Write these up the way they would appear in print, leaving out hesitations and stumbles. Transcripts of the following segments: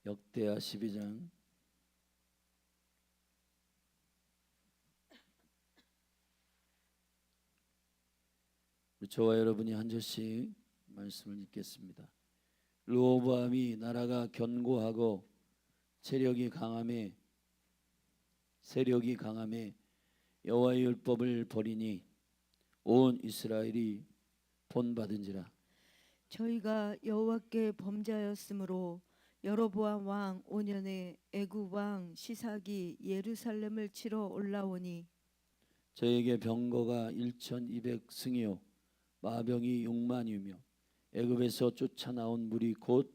역대하 12장 저와 여러분이 한 절씩 말씀을 읽겠습니다. 르호보암이 나라가 견고하고 세력이 강함에 여호와의 율법을 버리니 온 이스라엘이 본받은지라. 저희가 여호와께 범죄하였으므로 여로보암 왕 5년에 애굽 왕 시삭이 예루살렘을 치러 올라오니 저에게 병거가 1200승이요 마병이 6만이며 애굽에서 쫓아나온 무리 곧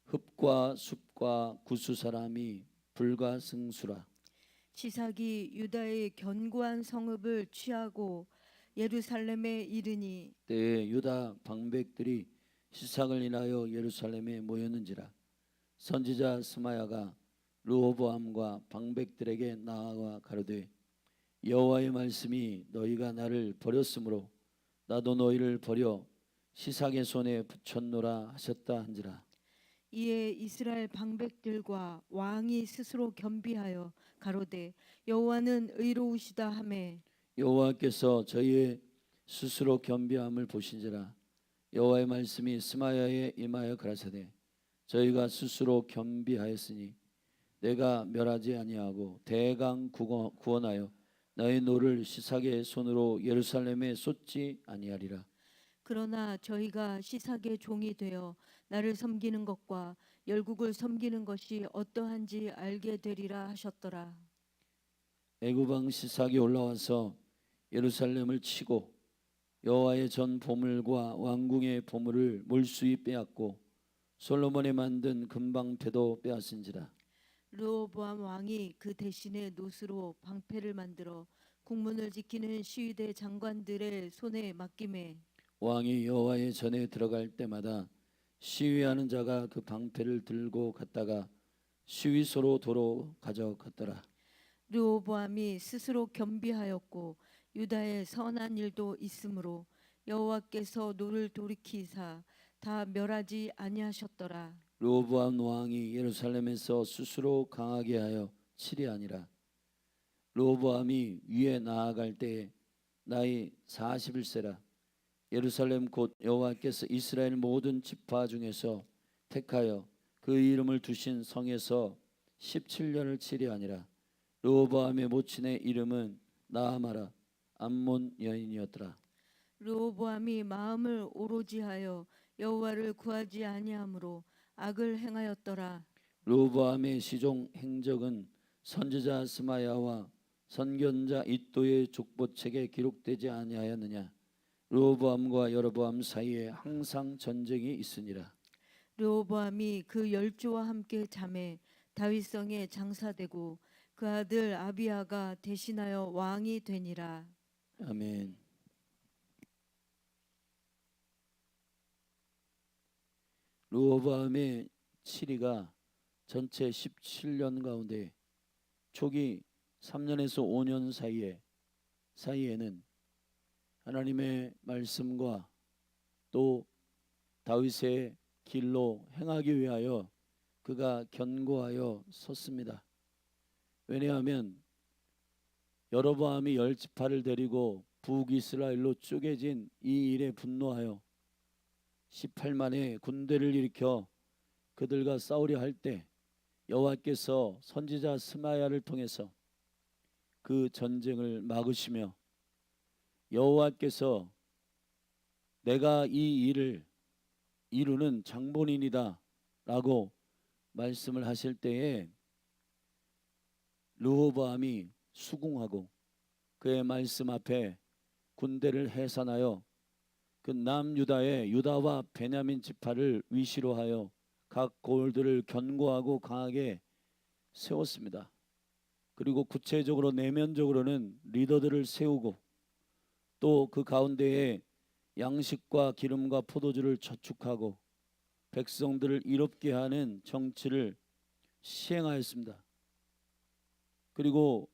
흡과 숲과 구수 사람이 불가승수라. 시삭이 유다의 견고한 성읍을 취하고 예루살렘에 이르니 때에 유다 방백들이 시삭을 인하여 예루살렘에 모였는지라. 선지자 스마야가 르호보암과 방백들에게 나아가 가로되 여호와의 말씀이 너희가 나를 버렸으므로 나도 너희를 버려 시삭의 손에 붙였노라 하셨다 한지라. 이에 이스라엘 방백들과 왕이 스스로 겸비하여 가로되 여호와는 의로우시다 하매 여호와께서 저희의 스스로 겸비함을 보신지라. 여호와의 말씀이 스마야에 임하여 가라사대 저희가 스스로 겸비하였으니 내가 멸하지 아니하고 대강 구원하여 너희 노를 시삭의 손으로 예루살렘에 쏟지 아니하리라. 그러나 저희가 시삭의 종이 되어 나를 섬기는 것과 열국을 섬기는 것이 어떠한지 알게 되리라 하셨더라. 애굽 왕 시삭이 올라와서 예루살렘을 치고 여호와의 전 보물과 왕궁의 보물을 몰수히 빼앗고 솔로몬이 만든 금방패도 빼앗은지라. 르호보암 왕이 그 대신에 노스로 방패를 만들어 국문을 지키는 시위대 장관들의 손에 맡김에 왕이 여호와의 전에 들어갈 때마다 시위하는 자가 그 방패를 들고 갔다가 시위소로 도로 가져갔더라. 르호보암이 스스로 겸비하였고 유다의 선한 일도 있으므로 여호와께서 노를 돌이키사 다 멸하지 아니하셨더라. 르호보암 왕이 예루살렘에서 스스로 강하게 하여 칠이 아니라 르호보암이 위에 나아갈 때에 나이 41세라. 예루살렘 곧 여호와께서 이스라엘 모든 지파 중에서 택하여 그 이름을 두신 성에서 17년을 칠이 아니라. 르호보암의 모친의 이름은 나아마라 암몬 여인이었더라. 르호보암이 마음을 오로지하여 여호와를 구하지 아니하므로 악을 행하였더라. 르호보암의 시종 행적은 선지자 스마야와 선견자 이도의 족보책에 기록되지 아니하였느냐. 르호보암과 여로보암 사이에 항상 전쟁이 있으니라. 르호보암이 그 열조와 함께 잠에 다윗성에 장사되고 그 아들 아비야가 대신하여 왕이 되니라. 아멘. 르호보암의 치리가 전체 17년 가운데 초기 3년에서 5년 사이에는 하나님의 말씀과 또 다윗의 길로 행하기 위하여 그가 견고하여 섰습니다. 왜냐하면 여로보암이 10지파를 데리고 북이스라엘로 쪼개진 이 일에 분노하여 18만의 군대를 일으켜 그들과 싸우려 할 때 여호와께서 선지자 스마야를 통해서 그 전쟁을 막으시며 여호와께서 내가 이 일을 이루는 장본인이다 라고 말씀을 하실 때에 르호보암이 수긍하고 그의 말씀 앞에 군대를 해산하여 그 남유다의 유다와 베냐민 지파를 위시로 하여 각 고을들을 견고하고 강하게 세웠습니다. 그리고 구체적으로 내면적으로는 리더들을 세우고 또 그 가운데에 양식과 기름과 포도주를 저축하고 백성들을 이롭게 하는 정치를 시행하였습니다. 그리고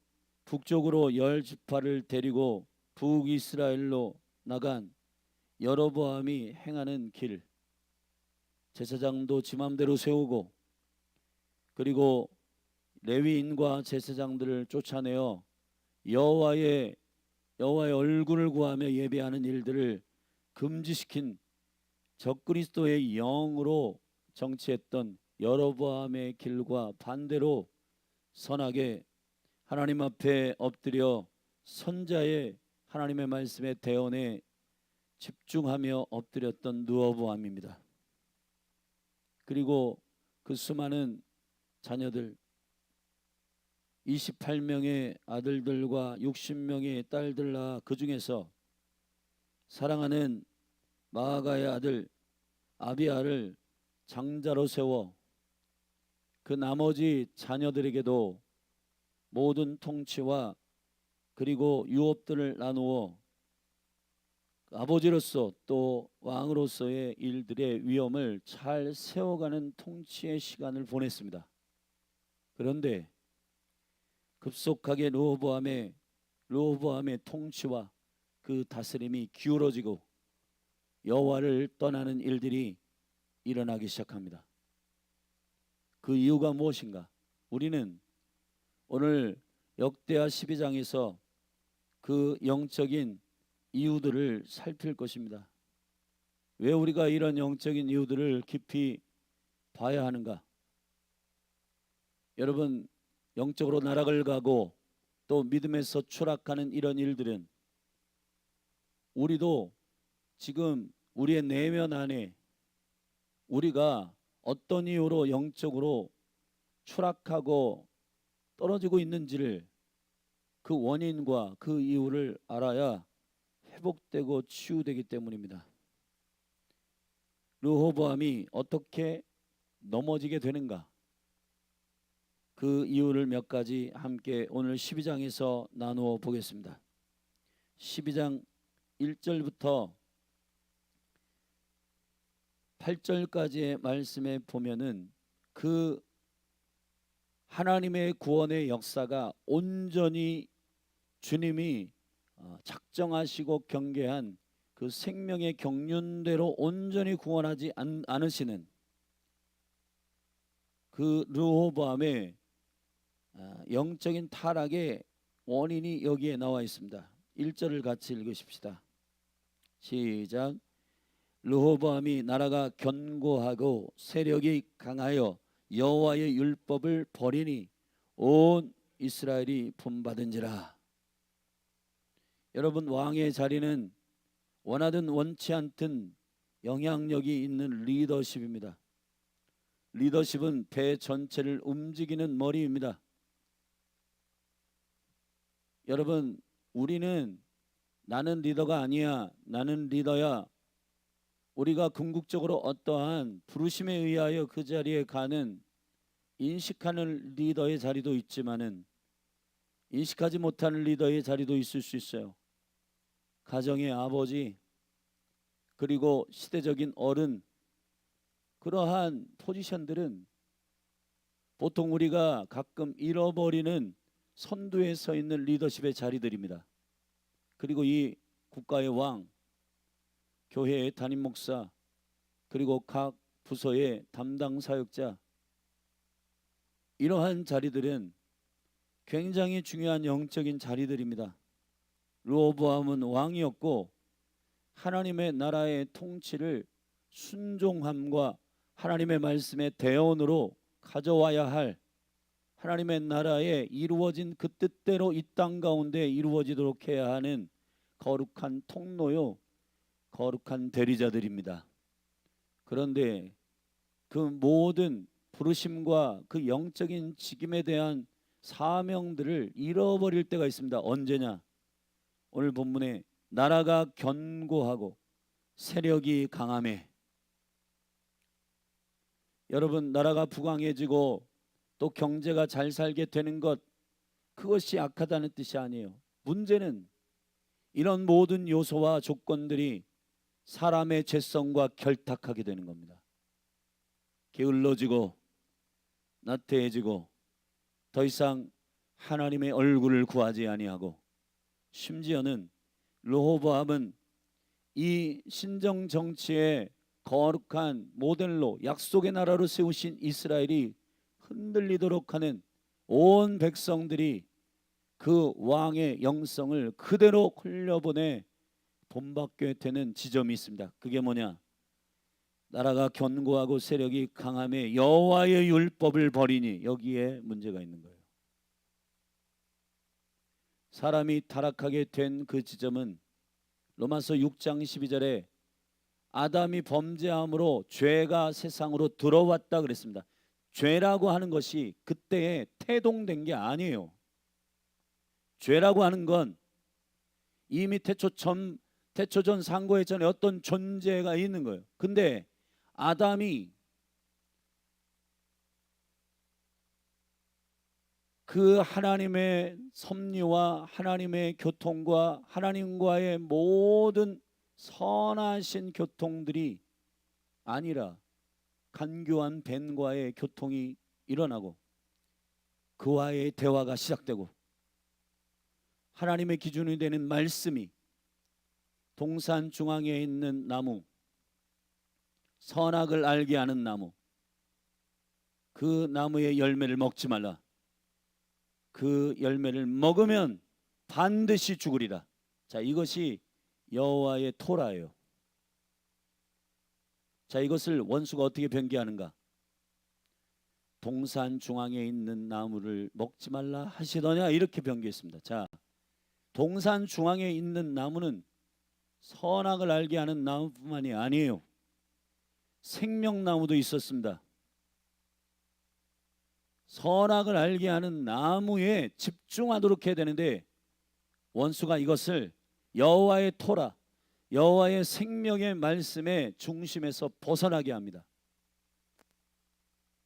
북쪽으로 10지파를 데리고 북이스라엘로 나간 여로보암이 행하는 길, 제사장도 지 맘대로 세우고, 그리고 레위인과 제사장들을 쫓아내어 여호와의 얼굴을 구하며 예배하는 일들을 금지시킨 적그리스도의 영으로 정치했던 여로보암의 길과 반대로 선하게 하나님 앞에 엎드려 선자의 하나님의 말씀의 대언에 집중하며 엎드렸던 르호보암입니다. 그리고 그 수많은 자녀들, 28명의 아들들과 60명의 딸들과 그 중에서 사랑하는 마아가의 아들 아비아를 장자로 세워 그 나머지 자녀들에게도 모든 통치와 그리고 유업들을 나누어 아버지로서 또 왕으로서의 일들의 위엄을 잘 세워가는 통치의 시간을 보냈습니다. 그런데 급속하게 르호보암의 통치와 그 다스림이 기울어지고 여호와를 떠나는 일들이 일어나기 시작합니다. 그 이유가 무엇인가? 우리는 오늘 역대하 12장에서 그 영적인 이유들을 살필 것입니다. 왜 우리가 이런 영적인 이유들을 깊이 봐야 하는가? 여러분, 영적으로 나락을 가고 또 믿음에서 추락하는 이런 일들은 우리도 지금 우리의 내면 안에 우리가 어떤 이유로 영적으로 추락하고 떨어지고 있는지를 그 원인과 그 이유를 알아야 회복되고 치유되기 때문입니다. 르호보암이 어떻게 넘어지게 되는가? 그 이유를 몇 가지 함께 오늘 12장에서 나누어 보겠습니다. 12장 1절부터 8절까지의 말씀에 보면은 그 하나님의 구원의 역사가 온전히 주님이 작정하시고 경계한 그 생명의 경륜대로 온전히 구원하지 않으시는 그 르호보암의 영적인 타락의 원인이 여기에 나와 있습니다. 1절을 같이 읽으십시다. 시작. 르호보암이 나라가 견고하고 세력이 강하여 여호와의 율법을 버리니 온 이스라엘이 본받은지라. 여러분, 왕의 자리는 원하든 원치 않든 영향력이 있는 리더십입니다. 리더십은 배 전체를 움직이는 머리입니다. 여러분, 우리는 나는 리더가 아니야, 나는 리더야. 우리가 궁극적으로 어떠한 부르심에 의하여 그 자리에 가는 인식하는 리더의 자리도 있지만은 인식하지 못하는 리더의 자리도 있을 수 있어요. 가정의 아버지, 그리고 시대적인 어른, 그러한 포지션들은 보통 우리가 가끔 잃어버리는 선두에 서 있는 리더십의 자리들입니다. 그리고 이 국가의 왕, 교회의 담임 목사, 그리고 각 부서의 담당 사역자, 이러한 자리들은 굉장히 중요한 영적인 자리들입니다. 르호보암은 왕이었고 하나님의 나라의 통치를 순종함과 하나님의 말씀의 대언으로 가져와야 할, 하나님의 나라에 이루어진 그 뜻대로 이 땅 가운데 이루어지도록 해야 하는 거룩한 통로요, 거룩한 대리자들입니다. 그런데 그 모든 부르심과 그 영적인 직임에 대한 사명들을 잃어버릴 때가 있습니다. 언제냐? 오늘 본문에 나라가 견고하고 세력이 강함에, 여러분, 나라가 부강해지고 또 경제가 잘 살게 되는 것, 그것이 악하다는 뜻이 아니에요. 문제는 이런 모든 요소와 조건들이 사람의 죄성과 결탁하게 되는 겁니다. 게을러지고 나태해지고 더 이상 하나님의 얼굴을 구하지 아니하고, 심지어는 르호보암은 이 신정 정치의 거룩한 모델로 약속의 나라로 세우신 이스라엘이 흔들리도록 하는 온 백성들이 그 왕의 영성을 그대로 흘려보내 본받게 되는 지점이 있습니다. 그게 뭐냐? 나라가 견고하고 세력이 강함에 여호와의 율법을 버리니, 여기에 문제가 있는 거예요. 사람이 타락하게 된 그 지점은 로마서 6장 12절에 아담이 범죄함으로 죄가 세상으로 들어왔다 그랬습니다. 죄라고 하는 것이 그때에 태동된 게 아니에요. 죄라고 하는 건 이미 태초전 상고의 전에 어떤 존재가 있는 거예요. 근데 아담이 그 하나님의 섭리와 하나님의 교통과 하나님과의 모든 선하신 교통들이 아니라 간교한 벤과의 교통이 일어나고 그와의 대화가 시작되고 하나님의 기준이 되는 말씀이 동산 중앙에 있는 나무, 선악을 알게 하는 나무, 그 나무의 열매를 먹지 말라. 그 열매를 먹으면 반드시 죽으리라. 자, 이것이 여호와의 토라예요. 자, 이것을 원수가 어떻게 변개하는가? 동산 중앙에 있는 나무를 먹지 말라 하시더냐, 이렇게 변개했습니다. 자, 동산 중앙에 있는 나무는 선악을 알게 하는 나무뿐만이 아니에요. 생명나무도 있었습니다. 선악을 알게 하는 나무에 집중하도록 해야 되는데 원수가 이것을 여호와의 토라, 여호와의 생명의 말씀의 중심에서 벗어나게 합니다.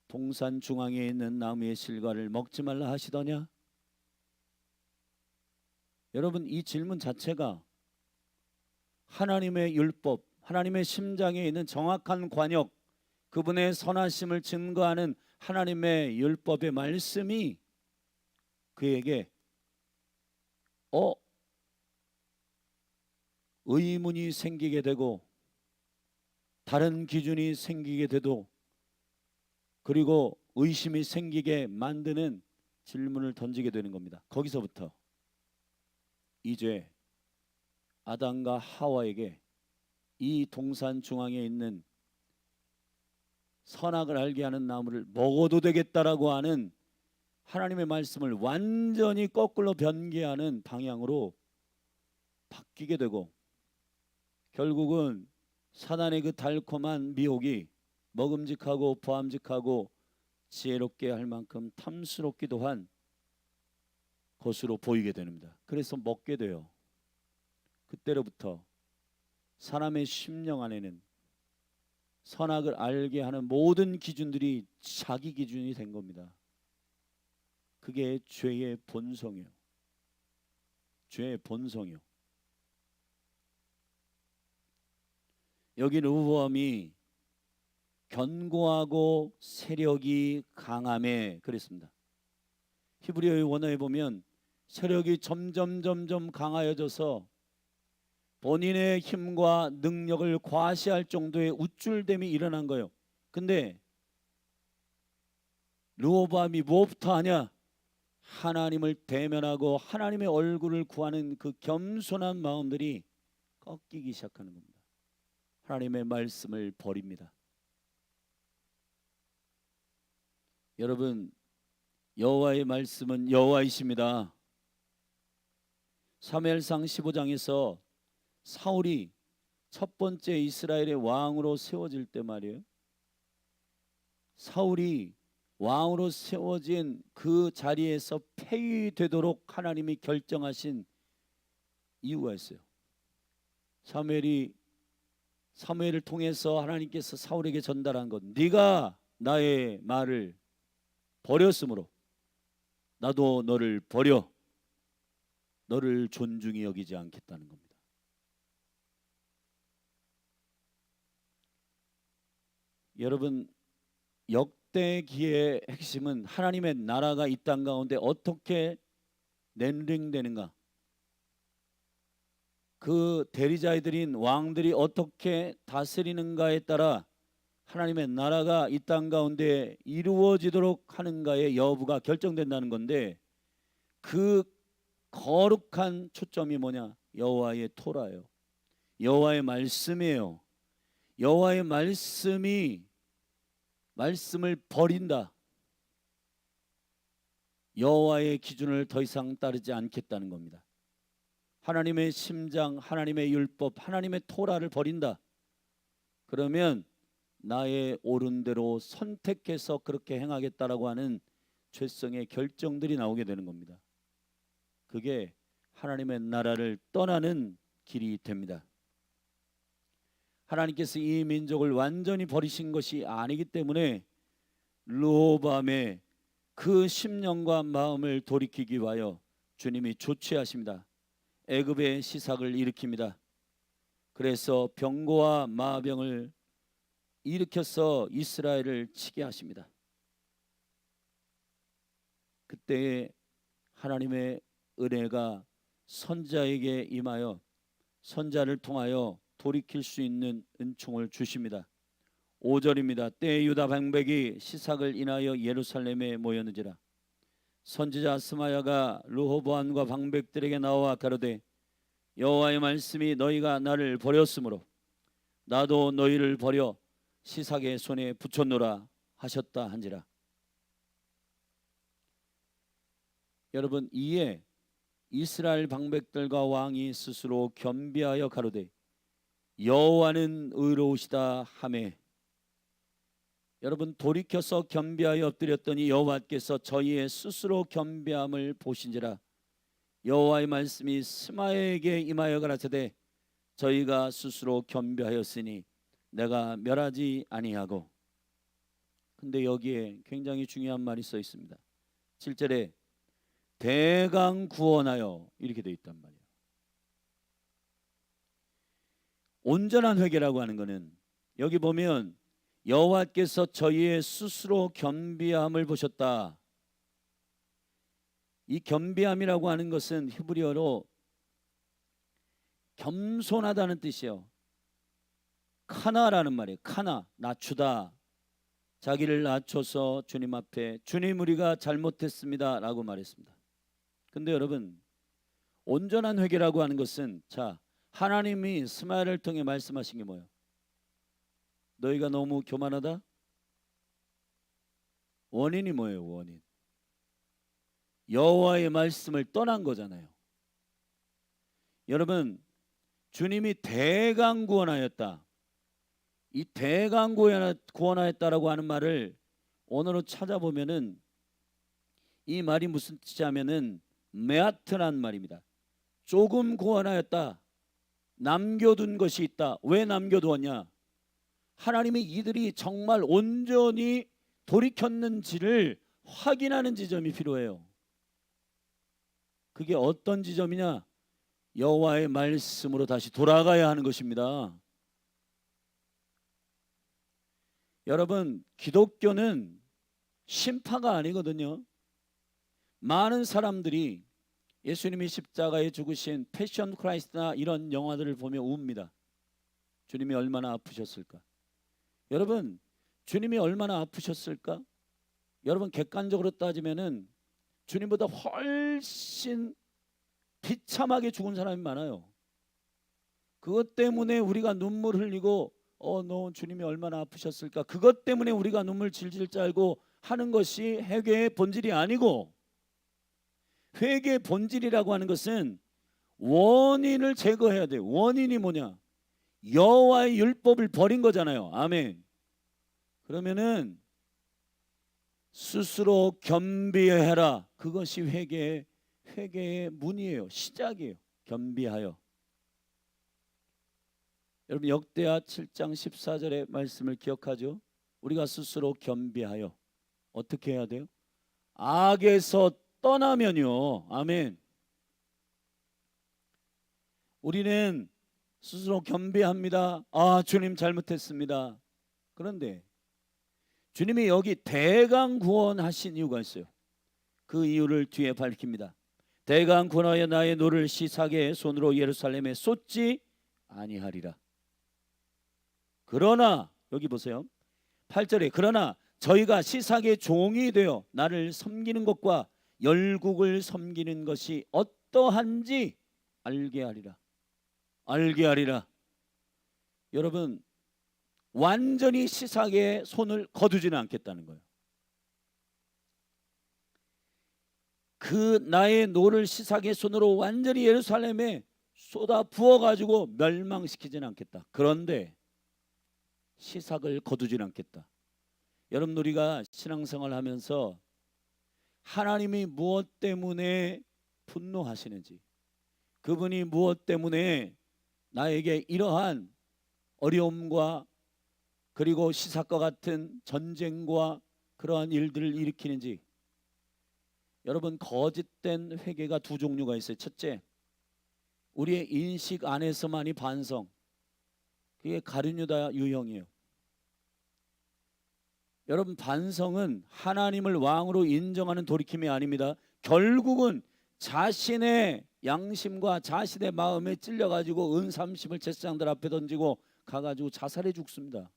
동산 중앙에 있는 나무의 실과를 먹지 말라 하시더냐? 여러분, 이 질문 자체가 하나님의 율법, 하나님의 심장에 있는 정확한 관역, 그분의 선하심을 증거하는 하나님의 율법의 말씀이 그에게 의문이 생기게 되고 다른 기준이 생기게 되도 그리고 의심이 생기게 만드는 질문을 던지게 되는 겁니다. 거기서부터 이제 아담과 하와에게 이 동산 중앙에 있는 선악을 알게 하는 나무를 먹어도 되겠다라고 하는 하나님의 말씀을 완전히 거꾸로 변개하는 방향으로 바뀌게 되고 결국은 사단의 그 달콤한 미혹이 먹음직하고 보암직하고 지혜롭게 할 만큼 탐스럽기도 한 것으로 보이게 됩니다. 그래서 먹게 돼요. 그때로부터 사람의 심령 안에는 선악을 알게 하는 모든 기준들이 자기 기준이 된 겁니다. 그게 죄의 본성이에요. 죄의 본성이요. 여기 르호보암이 견고하고 세력이 강함에 그랬습니다. 히브리어의 원어에 보면 세력이 점점 강하여져서 본인의 힘과 능력을 과시할 정도의 우쭐됨이 일어난 거예요. 근데 르호보암이 무엇부터 하냐? 하나님을 대면하고 하나님의 얼굴을 구하는 그 겸손한 마음들이 꺾이기 시작하는 겁니다. 하나님의 말씀을 버립니다. 여러분, 여호와의 말씀은 여호와이십니다. 사무엘상 15장에서 사울이 첫 번째 이스라엘의 왕으로 세워질 때 말이에요. 사울이 왕으로 세워진 그 자리에서 폐위되도록 하나님이 결정하신 이유가 있어요. 사무엘을 통해서 하나님께서 사울에게 전달한 것, 네가 나의 말을 버렸으므로 나도 너를 버려 너를 존중히 여기지 않겠다는 겁니다. 여러분, 역대기의 핵심은 하나님의 나라가 이 땅 가운데 어떻게 랜딩되는가, 그 대리자들인 왕들이 어떻게 다스리는가에 따라 하나님의 나라가 이 땅 가운데 이루어지도록 하는가의 여부가 결정된다는 건데, 그 거룩한 초점이 뭐냐? 여호와의 토라예요. 여호와의 말씀이에요. 여호와의 말씀을 버린다. 여호와의 기준을 더 이상 따르지 않겠다는 겁니다. 하나님의 심장, 하나님의 율법, 하나님의 토라를 버린다. 그러면 나의 옳은 대로 선택해서 그렇게 행하겠다라고 하는 죄성의 결정들이 나오게 되는 겁니다. 그게 하나님의 나라를 떠나는 길이 됩니다. 하나님께서 이 민족을 완전히 버리신 것이 아니기 때문에 르호보암의 그 심령과 마음을 돌이키기 위하여 주님이 조치하십니다. 애굽의 시삭을 일으킵니다. 그래서 병고와 마병을 일으켜서 이스라엘을 치게 하십니다. 그때 하나님의 은혜가 선자에게 임하여 선자를 통하여 돌이킬 수 있는 은총을 주십니다. 5절입니다. 때에 유다 방백이 시삭을 인하여 예루살렘에 모였는지라. 선지자 스마야가 르호보암과 방백들에게 나와 가로되 여호와의 말씀이 너희가 나를 버렸으므로 나도 너희를 버려 시삭의 손에 붙였노라 하셨다 한지라. 여러분, 이에 이스라엘 방백들과 왕이 스스로 겸비하여 가로되 여호와는 의로우시다 하매, 여러분, 돌이켜서 겸비하여 엎드렸더니 여호와께서 저희의 스스로 겸비함을 보신지라. 여호와의 말씀이 스마야에게 임하여 가라사대 저희가 스스로 겸비하였으니 내가 멸하지 아니하고. 근데 여기에 굉장히 중요한 말이 써 있습니다. 7절에 대강 구원하여 이렇게 되어 있단 말이에요. 온전한 회개라고 하는 것은 여기 보면 여호와께서 저희의 스스로 겸비함을 보셨다. 이 겸비함이라고 하는 것은 히브리어로 겸손하다는 뜻이에요. 카나라는 말이에요. 카나, 낮추다. 자기를 낮춰서 주님 앞에 주님 우리가 잘못했습니다 라고 말했습니다. 근데 여러분, 온전한 회개라고 하는 것은, 자, 하나님이 스마야를 통해 말씀하신 게 뭐예요? 너희가 너무 교만하다? 원인이 뭐예요? 원인. 여호와의 말씀을 떠난 거잖아요. 여러분, 주님이 대강 구원하였다. 이 대강 구원하였다라고 하는 말을 언어로 찾아보면은 이 말이 무슨 뜻이냐면은 메아트란 말입니다. 조금 구원하였다. 남겨둔 것이 있다. 왜 남겨두었냐? 하나님이 이들이 정말 온전히 돌이켰는지를 확인하는 지점이 필요해요. 그게 어떤 지점이냐? 여호와의 말씀으로 다시 돌아가야 하는 것입니다. 여러분, 기독교는 심파가 아니거든요. 많은 사람들이 예수님이 십자가에 죽으신 패션 크라이스트나 이런 영화들을 보며 웁니다. 주님이 얼마나 아프셨을까? 여러분, 주님이 얼마나 아프셨을까? 여러분, 객관적으로 따지면은 주님보다 훨씬 비참하게 죽은 사람이 많아요. 그것 때문에 우리가 눈물 흘리고 너 주님이 얼마나 아프셨을까? 그것 때문에 우리가 눈물 질질 짜고 하는 것이 회개의 본질이 아니고, 회개의 본질이라고 하는 것은 원인을 제거해야 돼요. 원인이 뭐냐? 여호와의 율법을 버린 거잖아요. 아멘. 그러면은 스스로 겸비해라. 그것이 회개의 문이에요. 시작이에요. 겸비하여. 여러분, 역대하 7장 14절의 말씀을 기억하죠? 우리가 스스로 겸비하여 어떻게 해야 돼요? 악에서 떠나면요. 아멘. 우리는 스스로 겸비합니다. 주님 잘못했습니다. 그런데 주님이 여기 대강 구원하신 이유가 있어요. 그 이유를 뒤에 밝힙니다. 대강 군하여 나의 노를 시삭의 손으로 예루살렘에 쏟지 아니하리라. 그러나 여기 보세요. 8절에 그러나 저희가 시삭의 종이 되어 나를 섬기는 것과 열국을 섬기는 것이 어떠한지 알게 하리라. 알게 하리라. 여러분, 완전히 시삭의 손을 거두지는 않겠다는 거예요. 그 나의 노를 시삭의 손으로 완전히 예루살렘에 쏟아 부어가지고 멸망시키지는 않겠다. 그런데 시삭을 거두지는 않겠다. 여러분, 우리가 신앙생활 하면서 하나님이 무엇 때문에 분노하시는지, 그분이 무엇 때문에 나에게 이러한 어려움과 그리고 시삭과 같은 전쟁과 그러한 일들을 일으키는지, 여러분, 거짓된 회개가 두 종류가 있어요. 첫째, 우리의 인식 안에서만이 반성, 그게 가룟유다 유형이에요. 여러분, 반성은 하나님을 왕으로 인정하는 돌이킴이 아닙니다. 결국은 자신의 양심과 자신의 마음에 찔려가지고 은삼십을 제사장들 앞에 던지고 가가지고 자살해 죽습니다.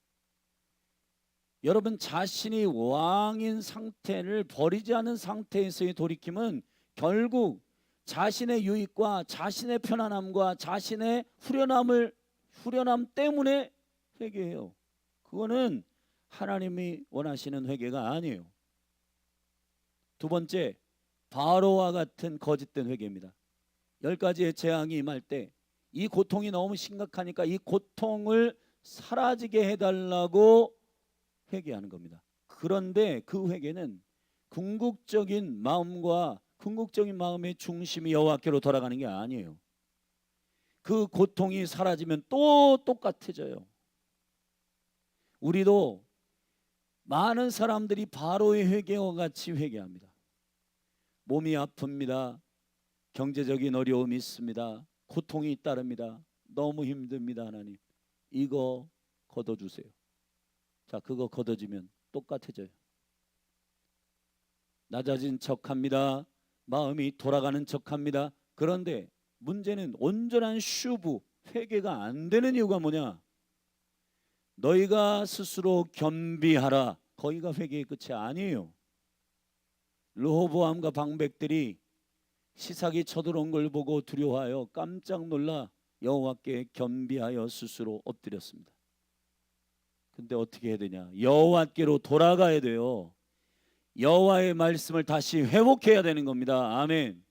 여러분, 자신이 왕인 상태를 버리지 않은 상태에서의 돌이킴은 결국 자신의 유익과 자신의 편안함과 자신의 후련함 때문에 회개해요. 그거는 하나님이 원하시는 회개가 아니에요. 두 번째, 바로와 같은 거짓된 회개입니다. 10가지의 재앙이 임할 때 이 고통이 너무 심각하니까 이 고통을 사라지게 해달라고 회개하는 겁니다. 그런데 그 회개는 궁극적인 마음과 궁극적인 마음의 중심이 여호와께로 돌아가는 게 아니에요. 그 고통이 사라지면 또 똑같아져요. 우리도 많은 사람들이 바로의 회개와 같이 회개합니다. 몸이 아픕니다. 경제적인 어려움이 있습니다. 고통이 따릅니다. 너무 힘듭니다. 하나님, 이거 걷어주세요. 자, 그거 걷어지면 똑같아져요. 낮아진 척합니다. 마음이 돌아가는 척합니다. 그런데 문제는 온전한 슈브, 회개가 안 되는 이유가 뭐냐? 너희가 스스로 겸비하라. 거기가 회개의 끝이 아니에요. 르호보암과 방백들이 시삭이 쳐들어온 걸 보고 두려워하여 깜짝 놀라 여호와께 겸비하여 스스로 엎드렸습니다. 근데 어떻게 해야 되냐? 여호와께로 돌아가야 돼요. 여호와의 말씀을 다시 회복해야 되는 겁니다. 아멘.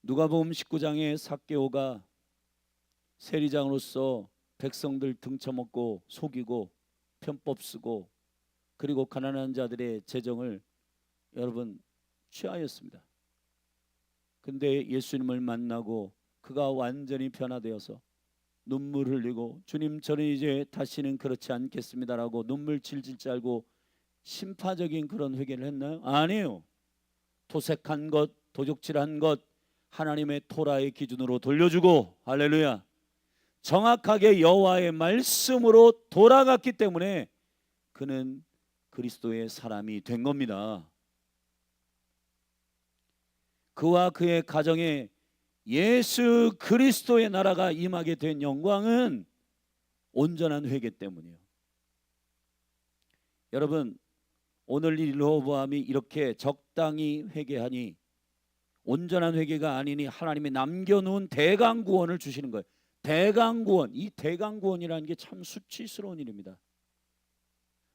누가복음 19장에 삭개오가 세리장으로서 백성들 등쳐먹고 속이고 편법 쓰고 그리고 가난한 자들의 재정을 여러분 취하였습니다. 근데 예수님을 만나고 그가 완전히 변화되어서 눈물 흘리고 주님, 저는 이제 다시는 그렇지 않겠습니다라고 눈물 질질 짜고 심파적인 그런 회개를 했나요? 아니에요. 토색한 것, 도적질한 것 하나님의 토라의 기준으로 돌려주고, 할렐루야, 정확하게 여호와의 말씀으로 돌아갔기 때문에 그는 그리스도의 사람이 된 겁니다. 그와 그의 가정에 예수 그리스도의 나라가 임하게 된 영광은 온전한 회개 때문이에요. 여러분, 오늘 이 르호보암이 이렇게 적당히 회개하니 온전한 회개가 아니니 하나님이 남겨놓은 대강구원을 주시는 거예요. 대강구원, 이 대강구원이라는 게 참 수치스러운 일입니다.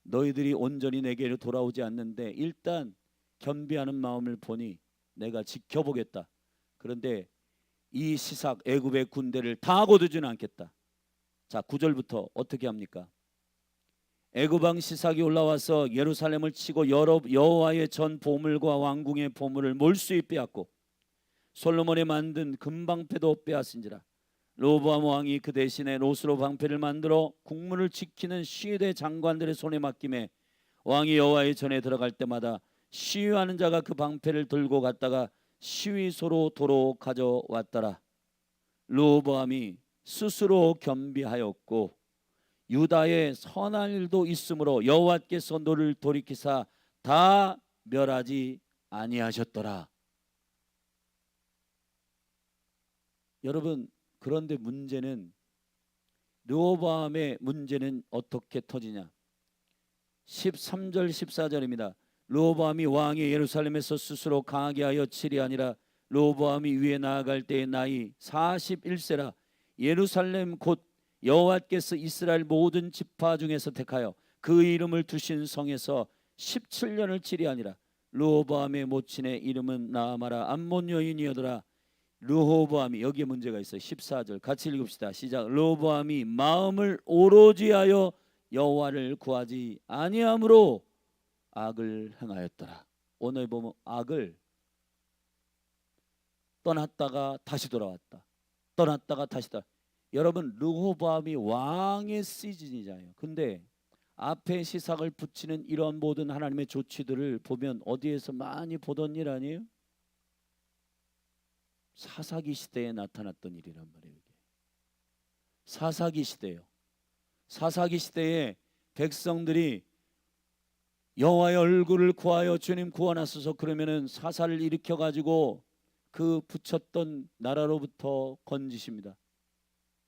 너희들이 온전히 내게로 돌아오지 않는데 일단 겸비하는 마음을 보니 내가 지켜보겠다. 그런데 이 시삭 애굽의 군대를 다 거두지는 않겠다. 자, 9절부터 어떻게 합니까? 애굽 왕 시삭이 올라와서 예루살렘을 치고 여호와의 전 보물과 왕궁의 보물을 몰수히 빼앗고 솔로몬이 만든 금방패도 빼앗은지라. 르호보암 왕이 그 대신에 롯으로 방패를 만들어 국문을 지키는 시위대 장관들의 손에 맡김에 왕이 여호와의 전에 들어갈 때마다 시위하는 자가 그 방패를 들고 갔다가 시위소로 도로 가져왔더라. 르호보암이 스스로 겸비하였고 유다의 선한 일도 있으므로 여호와께서 너를 돌이키사 다 멸하지 아니하셨더라. 여러분, 그런데 문제는, 르호보암의 문제는 어떻게 터지냐? 13절 14절입니다. 르호보암이 왕이 예루살렘에서 스스로 강하게 하여 칠이 아니라 르호보암이 위에 나아갈 때의 나이 41세라. 예루살렘 곧 여호와께서 이스라엘 모든 지파 중에서 택하여 그 이름을 두신 성에서 17년을 칠이 아니라. 르호보암의 모친의 이름은 나아마라 암몬 여인이었더라. 르호보암이, 여기에 문제가 있어요. 14절 같이 읽읍시다. 시작. 르호보암이 마음을 오로지 하여 여호와를 구하지 아니함으로 악을 행하였더라. 오늘 보면 악을 떠났다가 다시 돌아왔다, 떠났다가 다시 돌아. 여러분, 르호보암이 왕의 시즌이잖아요. 근데 앞에 시삭을 붙이는 이런 모든 하나님의 조치들을 보면 어디에서 많이 보던 일 아니에요? 사사기 시대에 나타났던 일이란 말이에요. 사사기 시대요. 사사기 시대에 백성들이 여호와의 얼굴을 구하여 주님 구원하소서 그러면은 사사를 일으켜 가지고 그 붙였던 나라로부터 건지십니다.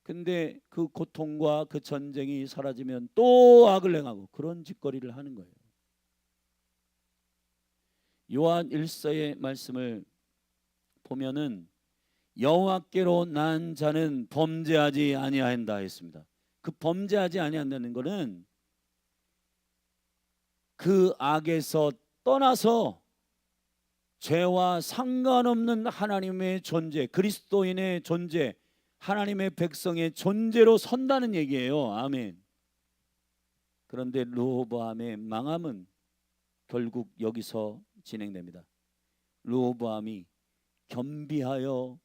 근데 그 고통과 그 전쟁이 사라지면 또 악을 행하고 그런 짓거리를 하는 거예요. 요한 1서의 말씀을 보면은 여호와께로 난 자는 범죄하지 아니한다 했습니다. 그 범죄하지 아니한다는 것은 그 악에서 떠나서 죄와 상관없는 하나님의 존재, 그리스도인의 존재, 하나님의 백성의 존재로 선다는 얘기예요. 아멘. 그런데 르호보암의 망함은 결국 여기서 진행됩니다. 르호보암이 겸비하여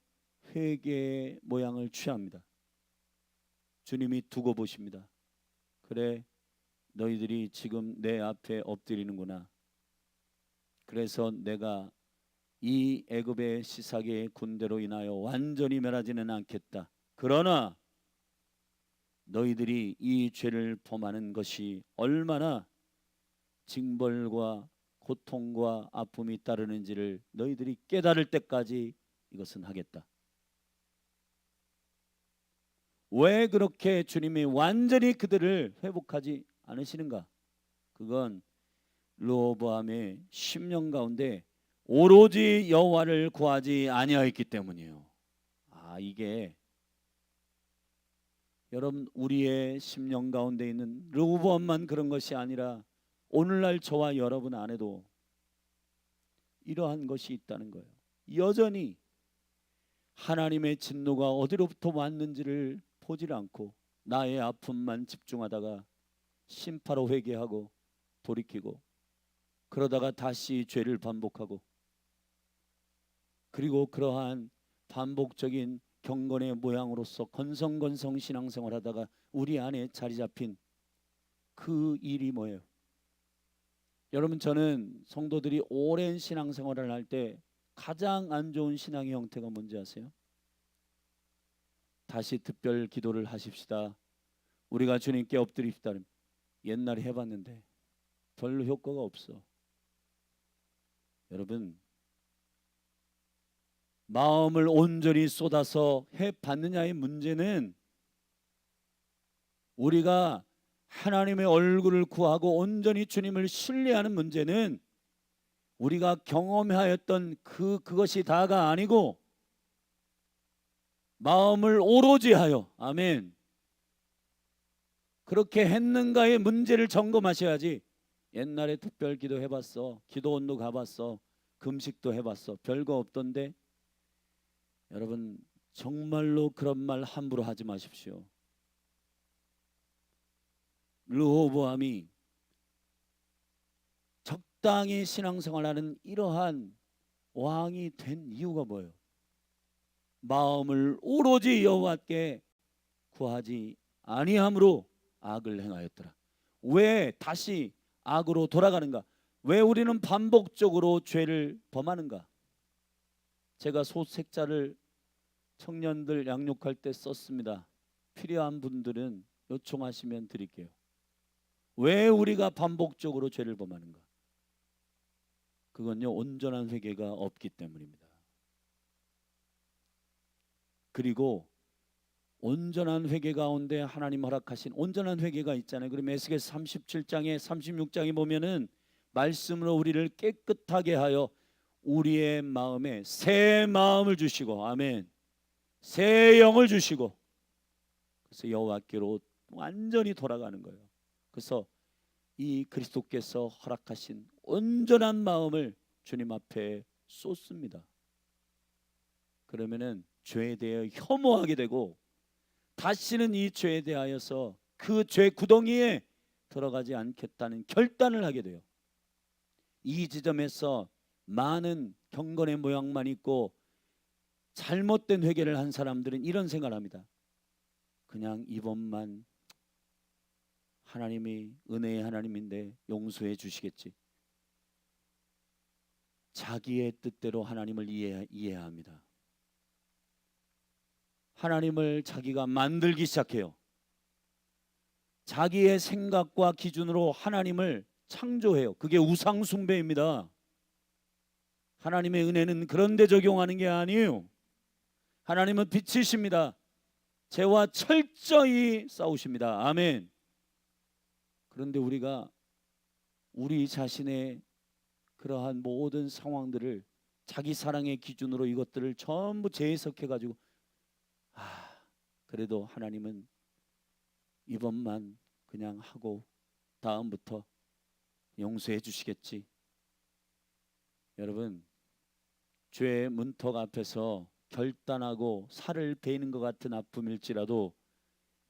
회개의 모양을 취합니다. 주님이 두고 보십니다. 그래, 너희들이 지금 내 앞에 엎드리는구나. 그래서 내가 이 애굽의 시삭의 군대로 인하여 완전히 멸하지는 않겠다. 그러나 너희들이 이 죄를 범하는 것이 얼마나 징벌과 고통과 아픔이 따르는지를 너희들이 깨달을 때까지 이것은 하겠다. 왜 그렇게 주님이 완전히 그들을 회복하지 않으시는가? 그건 르호보암의 10년 가운데 오로지 여호와를 구하지 아니하였기 때문이에요. 이게 여러분, 우리의 10년 가운데 있는 르호보암만 그런 것이 아니라 오늘날 저와 여러분 안에도 이러한 것이 있다는 거예요. 여전히 하나님의 진노가 어디로부터 왔는지를 보질 않고 나의 아픔만 집중하다가 심파로 회개하고 돌이키고 그러다가 다시 죄를 반복하고, 그리고 그러한 반복적인 경건의 모양으로서 건성건성 신앙생활하다가 우리 안에 자리 잡힌 그 일이 뭐예요? 여러분, 저는 성도들이 오랜 신앙생활을 할 때 가장 안 좋은 신앙의 형태가 뭔지 아세요? 다시 특별 기도를 하십시다, 우리가 주님께 엎드립시다. 옛날에 해봤는데 별로 효과가 없어. 여러분, 마음을 온전히 쏟아서 해봤느냐의 문제는, 우리가 하나님의 얼굴을 구하고 온전히 주님을 신뢰하는 문제는 우리가 경험하였던 그것이 다가 아니고 마음을 오로지 하여, 아멘, 그렇게 했는가의 문제를 점검하셔야지. 옛날에 특별 기도 해봤어, 기도원도 가봤어, 금식도 해봤어, 별거 없던데. 여러분, 정말로 그런 말 함부로 하지 마십시오. 르호보암이 적당히 신앙생활하는 이러한 왕이 된 이유가 뭐예요? 마음을 오로지 여호와께 구하지 아니함으로 악을 행하였더라. 왜 다시 악으로 돌아가는가? 왜 우리는 반복적으로 죄를 범하는가? 제가 소책자를 청년들 양육할 때 썼습니다. 필요한 분들은 요청하시면 드릴게요. 왜 우리가 반복적으로 죄를 범하는가? 그건요, 온전한 회개가 없기 때문입니다. 그리고 온전한 회개 가운데 하나님 허락하신 온전한 회개가 있잖아요. 그럼 에스겔 37장에 36장에 보면은 말씀으로 우리를 깨끗하게 하여 우리의 마음에 새 마음을 주시고, 아멘, 새 영을 주시고, 그래서 여호와께로 완전히 돌아가는 거예요. 그래서 이 그리스도께서 허락하신 온전한 마음을 주님 앞에 쏟습니다. 그러면은 죄에 대해 혐오하게 되고 다시는 이 죄에 대하여서 그 죄 구덩이에 들어가지 않겠다는 결단을 하게 돼요. 이 지점에서 많은 경건의 모양만 있고 잘못된 회개를 한 사람들은 이런 생각을 합니다. 그냥 이번만 하나님이 은혜의 하나님인데 용서해 주시겠지. 자기의 뜻대로 하나님을 이해합니다. 하나님을 자기가 만들기 시작해요. 자기의 생각과 기준으로 하나님을 창조해요. 그게 우상 숭배입니다. 하나님의 은혜는 그런데 적용하는 게 아니에요. 하나님은 빛이십니다. 죄와 철저히 싸우십니다. 아멘. 그런데 우리가 우리 자신의 그러한 모든 상황들을 자기 사랑의 기준으로 이것들을 전부 재해석해 가지고 그래도 하나님은 이번만 그냥 하고 다음부터 용서해 주시겠지. 여러분, 죄의 문턱 앞에서 결단하고 살을 베이는 것 같은 아픔일지라도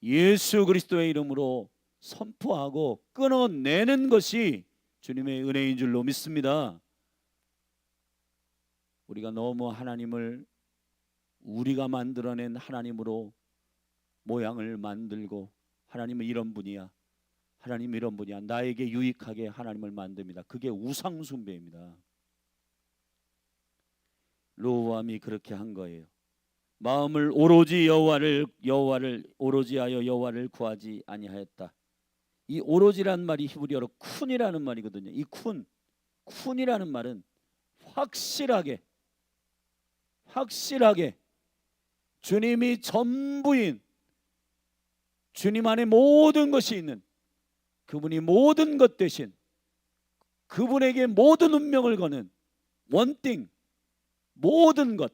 예수 그리스도의 이름으로 선포하고 끊어내는 것이 주님의 은혜인 줄로 믿습니다. 우리가 너무 하나님을 우리가 만들어낸 하나님으로 모양을 만들고 하나님은 이런 분이야, 하나님 이런 분이야, 나에게 유익하게 하나님을 만듭니다. 그게 우상 숭배입니다. 로보암이 그렇게 한 거예요. 마음을 오로지 여호와를 오로지하여 여호와를 구하지 아니하였다. 이 오로지란 말이 히브리어로 쿤이라는 말이거든요. 이 쿤이라는 말은 확실하게 주님이 전부인, 주님 안에 모든 것이 있는, 그분이 모든 것 대신 그분에게 모든 운명을 거는 원띵, 모든 것,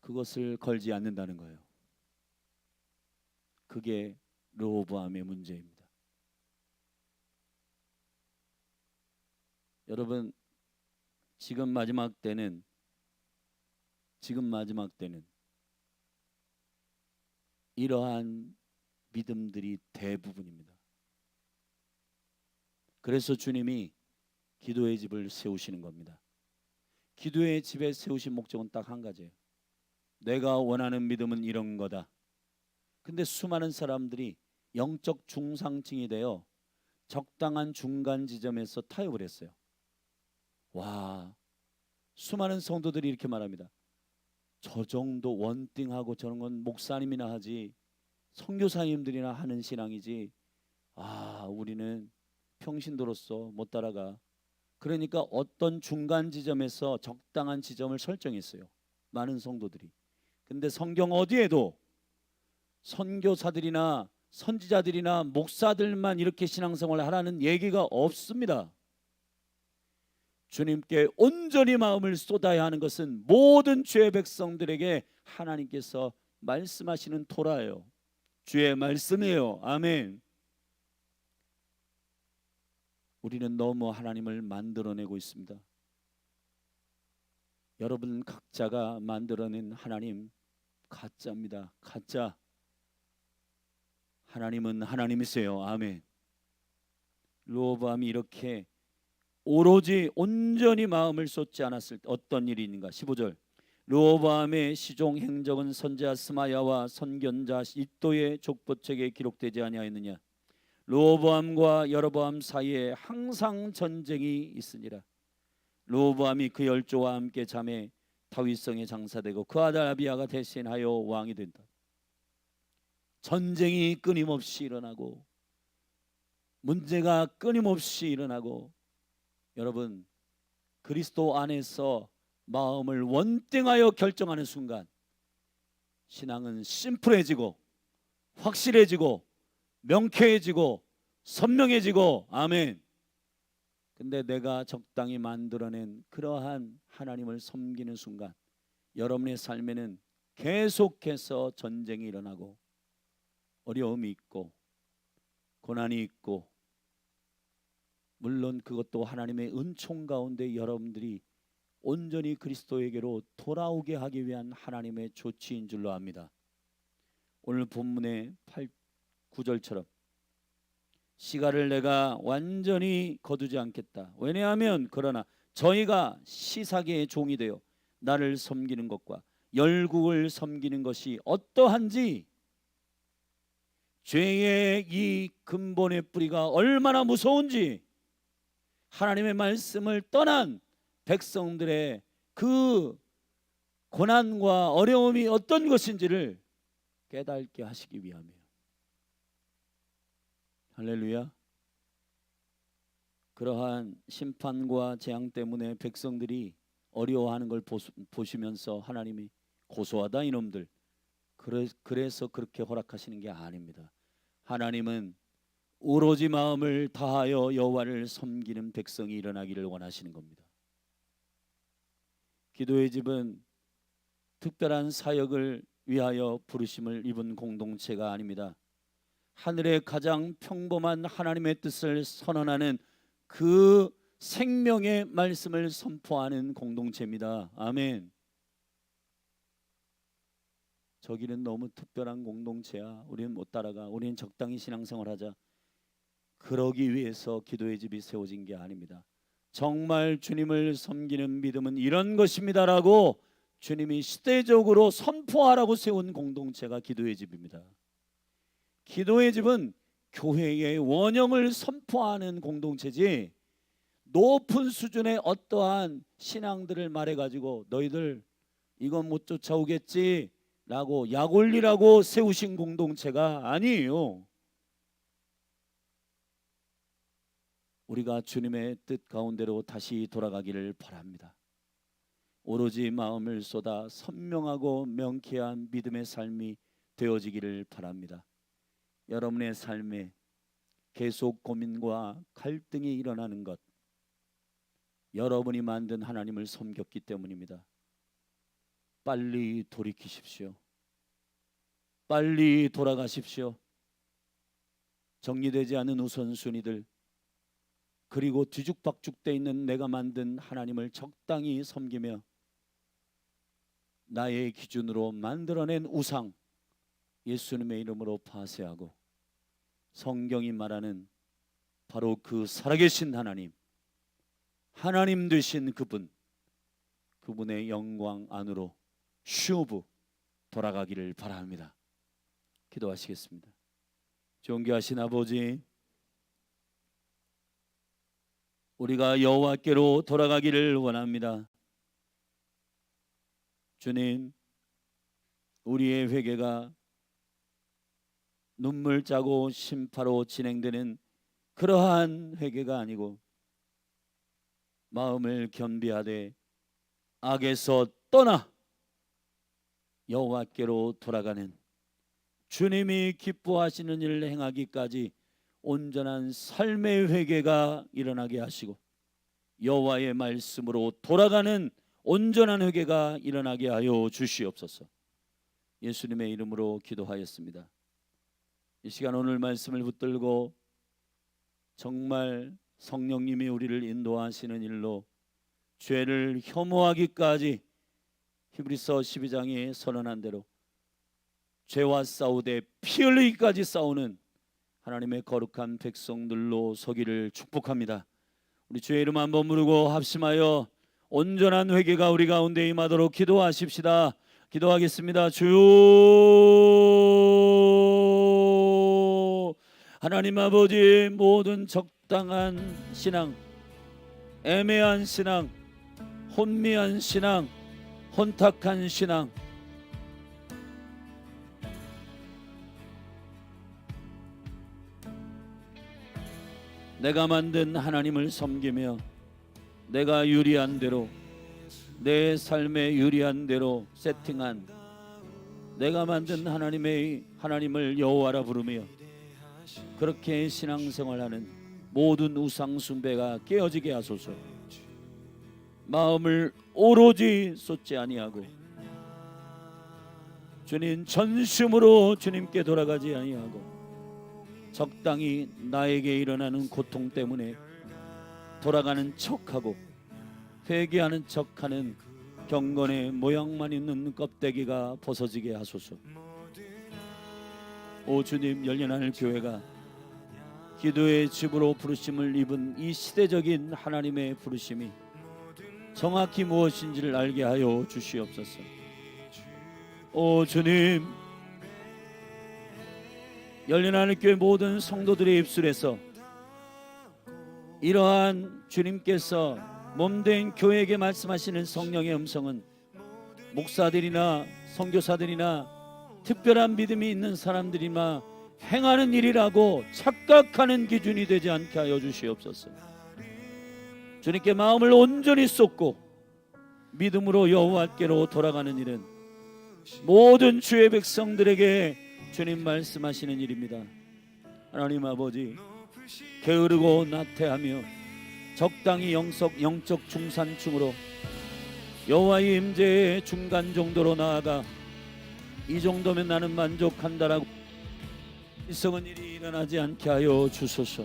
그것을 걸지 않는다는 거예요. 그게 르호보암의 문제입니다. 여러분, 지금 마지막 때는 이러한 믿음들이 대부분입니다. 그래서 주님이 기도의 집을 세우시는 겁니다. 기도의 집에 세우신 목적은 딱 한 가지예요. 내가 원하는 믿음은 이런 거다. 근데 수많은 사람들이 영적 중상층이 되어 적당한 중간 지점에서 타협을 했어요. 와, 수많은 성도들이 이렇게 말합니다. 저 정도 원띵하고 저런 건 목사님이나 하지, 선교사님들이나 하는 신앙이지, 우리는 평신도로서 못 따라가. 그러니까 어떤 중간 지점에서 적당한 지점을 설정했어요, 많은 성도들이. 근데 성경 어디에도 선교사들이나 선지자들이나 목사들만 이렇게 신앙생활을 하라는 얘기가 없습니다. 주님께 온전히 마음을 쏟아야 하는 것은 모든 주의 백성들에게 하나님께서 말씀하시는 토라예요. 주의 말씀이에요. 아멘. 우리는 너무 하나님을 만들어내고 있습니다. 여러분 각자가 만들어낸 하나님 가짜입니다. 가짜. 하나님은 하나님이세요. 아멘. 르호보암이 이렇게 오로지 온전히 마음을 쏟지 않았을 때 어떤 일이 있는가. 15절. 르호보암의 시종 행적은 선지자 스마야와 선견자 id도의 족보책에 기록되지 아니하였느냐. 르호보암과 여로보암 사이에 항상 전쟁이 있으니라. 르호보암이 그 열조와 함께 잠에 다윗성에 장사되고 그 아들 아비야가 대신하여 왕이 된다. 전쟁이 끊임없이 일어나고 문제가 끊임없이 일어나고, 여러분 그리스도 안에서 마음을 원땡하여 결정하는 순간 신앙은 심플해지고 확실해지고 명쾌해지고 선명해지고, 아멘. 근데 내가 적당히 만들어낸 그러한 하나님을 섬기는 순간 여러분의 삶에는 계속해서 전쟁이 일어나고 어려움이 있고 고난이 있고, 물론 그것도 하나님의 은총 가운데 여러분들이 온전히 그리스도에게로 돌아오게 하기 위한 하나님의 조치인 줄로 압니다. 오늘 본문의 9절처럼 시가를 내가 완전히 거두지 않겠다. 왜냐하면 그러나 저희가 시사계의 종이 되어 나를 섬기는 것과 열국을 섬기는 것이 어떠한지, 죄의 이 근본의 뿌리가 얼마나 무서운지, 하나님의 말씀을 떠난 백성들의 그 고난과 어려움이 어떤 것인지를 깨닫게 하시기 위함이에요. 할렐루야. 그러한 심판과 재앙 때문에 백성들이 어려워하는 걸 보시면서 하나님이 고소하다 이놈들, 그래서 그렇게 허락하시는 게 아닙니다. 하나님은 오로지 마음을 다하여 여호와를 섬기는 백성이 일어나기를 원하시는 겁니다. 기도의 집은 특별한 사역을 위하여 부르심을 입은 공동체가 아닙니다. 하늘의 가장 평범한 하나님의 뜻을 선언하는 그 생명의 말씀을 선포하는 공동체입니다. 아멘. 저기는 너무 특별한 공동체야, 우리는 못 따라가, 우리는 적당히 신앙생활하자, 그러기 위해서 기도의 집이 세워진 게 아닙니다. 정말 주님을 섬기는 믿음은 이런 것입니다라고 주님이 시대적으로 선포하라고 세운 공동체가 기도의 집입니다. 기도의 집은 교회의 원형을 선포하는 공동체지, 높은 수준의 어떠한 신앙들을 말해가지고 너희들 이건 못 쫓아오겠지 라고 약 올리라고 세우신 공동체가 아니에요. 우리가 주님의 뜻 가운데로 다시 돌아가기를 바랍니다. 오로지 마음을 쏟아 선명하고 명쾌한 믿음의 삶이 되어지기를 바랍니다. 여러분의 삶에 계속 고민과 갈등이 일어나는 것, 여러분이 만든 하나님을 섬겼기 때문입니다. 빨리 돌이키십시오. 빨리 돌아가십시오. 정리되지 않은 우선순위들, 그리고 뒤죽박죽되어 있는 내가 만든 하나님을 적당히 섬기며 나의 기준으로 만들어낸 우상, 예수님의 이름으로 파쇄하고 성경이 말하는 바로 그 살아계신 하나님, 하나님 되신 그분의 영광 안으로 슈브 돌아가기를 바랍니다. 기도하시겠습니다. 존귀하신 아버지, 우리가 여호와께로 돌아가기를 원합니다. 주님, 우리의 회개가 눈물 짜고 심파로 진행되는 그러한 회개가 아니고 마음을 겸비하되 악에서 떠나 여호와께로 돌아가는, 주님이 기뻐하시는 일을 행하기까지 온전한 삶의 회개가 일어나게 하시고 여호와의 말씀으로 돌아가는 온전한 회개가 일어나게 하여 주시옵소서. 예수님의 이름으로 기도하였습니다. 이 시간 오늘 말씀을 붙들고 정말 성령님이 우리를 인도하시는 일로 죄를 혐오하기까지 히브리서 12장에 선언한 대로 죄와 싸우되 피 흘리기까지 싸우는 하나님의 거룩한 백성들로 서기를 축복합니다. 우리 주의 이름 한번 부르고 합심하여 온전한 회개가 우리 가운데 임하도록 기도하십시다. 기도하겠습니다. 주여, 하나님 아버지, 모든 적당한 신앙, 애매한 신앙, 혼미한 신앙, 혼탁한 신앙, 내가 만든 하나님을 섬기며 내가 유리한 대로, 내 삶에 유리한 대로 세팅한 내가 만든 하나님을 여호와라 부르며 그렇게 신앙생활하는 모든 우상 숭배가 깨어지게 하소서. 마음을 오로지 쏟지 아니하고 주님 전심으로 주님께 돌아가지 아니하고 적당히 나에게 일어나는 고통 때문에 돌아가는 척하고 회개하는 척하는 경건의 모양만 있는 껍데기가 벗어지게 하소서. 오 주님, 열린하늘 교회가 기도의 집으로 부르심을 입은 이 시대적인 하나님의 부르심이 정확히 무엇인지를 알게 하여 주시옵소서. 오 주님, 열린하늘 교회 모든 성도들의 입술에서 이러한 주님께서 몸된 교회에게 말씀하시는 성령의 음성은 목사들이나 선교사들이나 특별한 믿음이 있는 사람들이나 행하는 일이라고 착각하는 기준이 되지 않게 하여 주시옵소서. 주님께 마음을 온전히 쏟고 믿음으로 여호와께로 돌아가는 일은 모든 주의 백성들에게 주님 말씀하시는 일입니다. 하나님 아버지, 게으르고 나태하며 적당히 영적 중산층으로 여호와의 임재의 중간 정도로 나아가 이 정도면 나는 만족한다라고 이성은 일이 일어나지 않게 하여 주소서.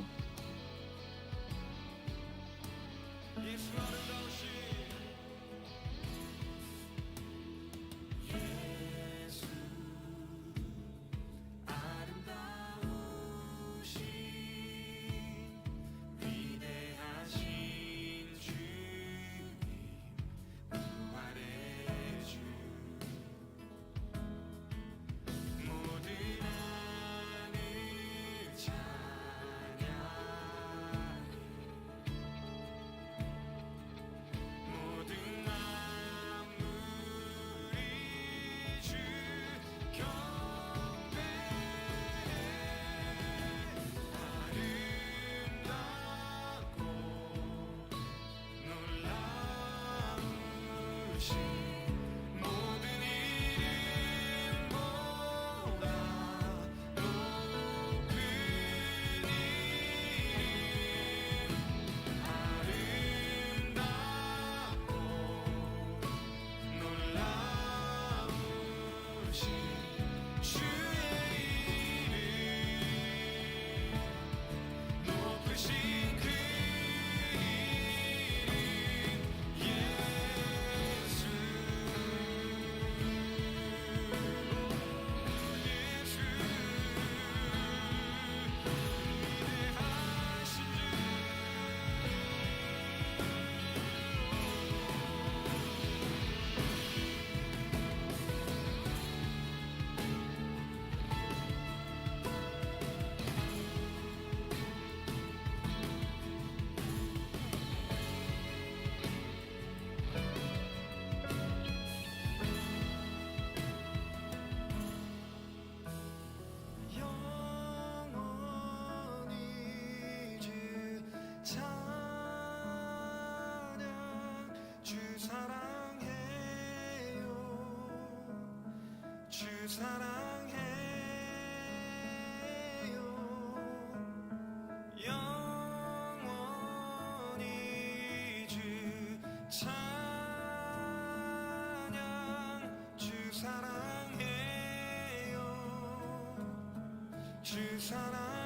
영원히 주 찬양, 주 사랑해요, 주 사랑